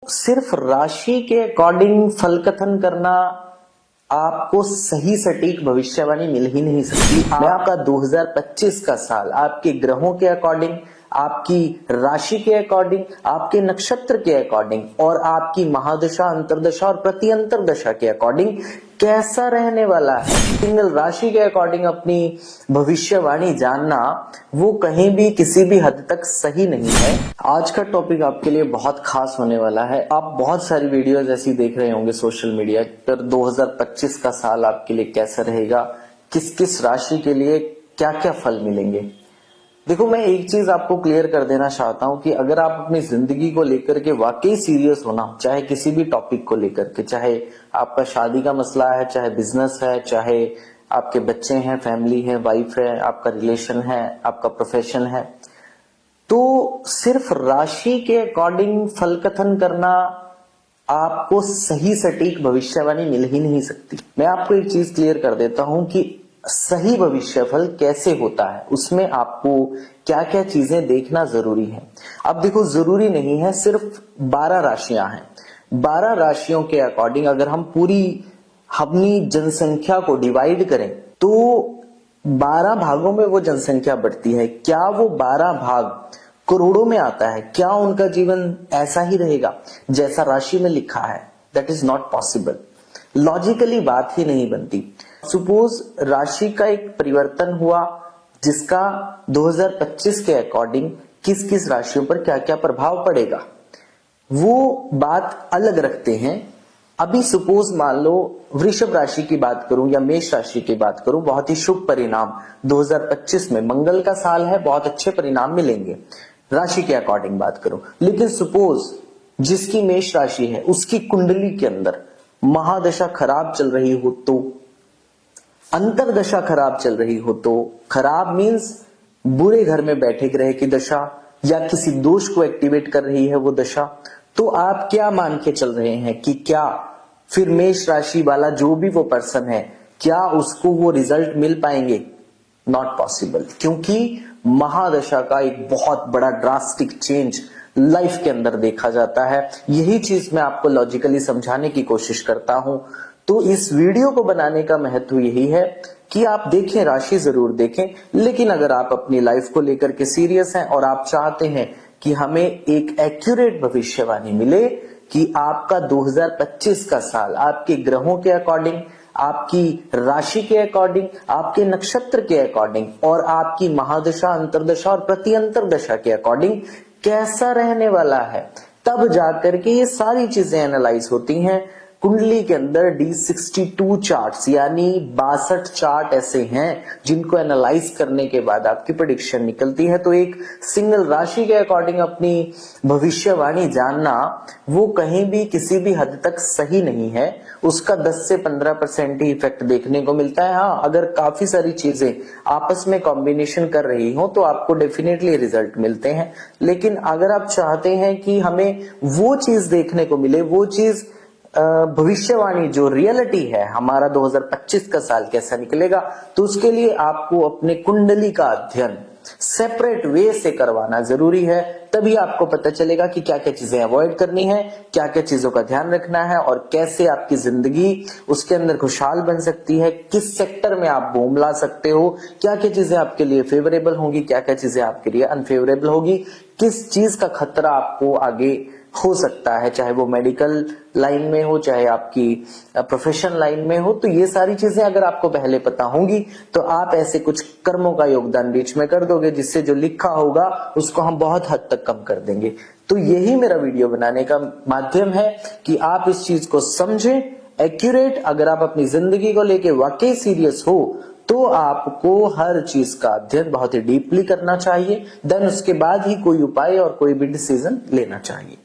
सिर्फ राशि के अकॉर्डिंग फल कथन करना आपको सही सटीक भविष्यवाणी मिल ही नहीं सकती। मैं आपका 2025 का साल आपके ग्रहों के अकॉर्डिंग, आपकी राशि के अकॉर्डिंग, आपके नक्षत्र के अकॉर्डिंग और आपकी महादशा, अंतरदशा और प्रति अंतरदशा के अकॉर्डिंग कैसा रहने वाला है, सिंगल राशि के अकॉर्डिंग अपनी भविष्यवाणी जानना वो कहीं भी किसी भी हद तक सही नहीं है। आज का टॉपिक आपके लिए बहुत खास होने वाला है। आप बहुत सारी वीडियोस ऐसी देख रहे होंगे सोशल मीडिया पर। 2025 का साल आपके लिए कैसा रहेगा, किस किस राशि के लिए क्या क्या फल मिलेंगे। देखो, मैं एक चीज आपको क्लियर कर देना चाहता हूं कि अगर आप अपनी जिंदगी को लेकर के वाकई सीरियस होना, चाहे किसी भी टॉपिक को लेकर के, चाहे आपका शादी का मसला है, चाहे बिजनेस है, चाहे आपके बच्चे हैं, फैमिली है, वाइफ है, आपका रिलेशन है, आपका प्रोफेशन है, तो सिर्फ राशि के अकॉर्डिंग फल कथन करना आपको सही सटीक भविष्यवाणी मिल ही नहीं सकती। मैं आपको एक चीज क्लियर कर देता हूं कि सही भविष्यफल कैसे होता है, उसमें आपको क्या क्या चीजें देखना जरूरी है। अब देखो, जरूरी नहीं है सिर्फ 12 राशियां हैं। 12 राशियों के अकॉर्डिंग अगर हम पूरी अपनी जनसंख्या को डिवाइड करें तो 12 भागों में वो जनसंख्या बढ़ती है। क्या वो 12 भाग करोड़ों में आता है? क्या उनका जीवन ऐसा ही रहेगा जैसा राशि में लिखा है? That is not possible. Logically बात ही नहीं बनती। सपोज राशि का एक परिवर्तन हुआ जिसका 2025 के अकॉर्डिंग किस किस राशियों पर क्या क्या प्रभाव पड़ेगा, वो बात अलग रखते हैं। अभी सपोज मान लो वृषभ राशि की बात करूं या मेष राशि की बात करूं, बहुत ही शुभ परिणाम 2025 में, मंगल का साल है, बहुत अच्छे परिणाम मिलेंगे राशि के अकॉर्डिंग बात करूं। लेकिन सपोज जिसकी मेष राशि है उसकी कुंडली के अंदर महादशा खराब चल रही हो, तो अंतरदशा खराब चल रही हो, तो खराब मींस बुरे घर में बैठे ग्रह की दशा या किसी दोष को एक्टिवेट कर रही है वो दशा, तो आप क्या मान के चल रहे हैं कि क्या फिर मेष राशि वाला जो भी वो पर्सन है, क्या उसको वो रिजल्ट मिल पाएंगे? नॉट पॉसिबल, क्योंकि महादशा का एक बहुत बड़ा ड्रास्टिक चेंज लाइफ के अंदर देखा जाता है। यही चीज मैं आपको लॉजिकली समझाने की कोशिश करता हूं। तो इस वीडियो को बनाने का महत्व यही है कि आप देखें, राशि जरूर देखें, लेकिन अगर आप अपनी लाइफ को लेकर के सीरियस हैं और आप चाहते हैं कि हमें एक एक्यूरेट भविष्यवाणी मिले कि आपका 2025 का साल आपके ग्रहों के अकॉर्डिंग, आपकी राशि के अकॉर्डिंग, आपके नक्षत्र के अकॉर्डिंग और आपकी महादशा, अंतरदशा और प्रति अंतरदशा के अकॉर्डिंग कैसा रहने वाला है, तब जाकर के ये सारी चीजें एनालाइज होती हैं। कुंडली के अंदर D62 चार्ट्स यानी 62 चार्ट ऐसे हैं जिनको एनालाइज करने के बाद आपकी प्रेडिक्शन निकलती है। तो एक सिंगल राशि के अकॉर्डिंग अपनी भविष्यवाणी जानना वो कहीं भी किसी भी हद तक सही नहीं है। उसका 10 से 15% ही इफेक्ट देखने को मिलता है। हाँ, अगर काफी सारी चीजें आपस में कॉम्बिनेशन कर रही हो तो आपको डेफिनेटली रिजल्ट मिलते हैं। लेकिन अगर आप चाहते हैं कि हमें वो चीज देखने को मिले, वो चीज भविष्यवाणी जो रियलिटी है, हमारा 2025 का साल कैसा निकलेगा, तो उसके लिए आपको अपने कुंडली का अध्ययन सेपरेट वे से करवाना जरूरी है। तभी आपको पता चलेगा कि क्या क्या चीजें अवॉइड करनी है, क्या क्या चीजों का ध्यान रखना है और कैसे आपकी जिंदगी उसके अंदर खुशहाल बन सकती है, किस सेक्टर में आप बूम ला सकते हो, क्या क्या चीजें आपके लिए फेवरेबल होंगी, क्या क्या चीजें आपके लिए अनफेवरेबल होगी, किस चीज का खतरा आपको आगे हो सकता है, चाहे वो मेडिकल लाइन में हो, चाहे आपकी प्रोफेशन लाइन में हो। तो ये सारी चीजें अगर आपको पहले पता होंगी तो आप ऐसे कुछ कर्मों का योगदान बीच में कर दोगे जिससे जो लिखा होगा उसको हम बहुत हद तक कम कर देंगे। तो यही मेरा वीडियो बनाने का माध्यम है कि आप इस चीज को समझें, एक्यूरेट। अगर आप अपनी जिंदगी को लेके वाकई सीरियस हो तो आपको हर चीज का अध्ययन बहुत ही डीपली करना चाहिए। देन उसके बाद ही कोई उपाय और कोई भी डिसीजन लेना चाहिए।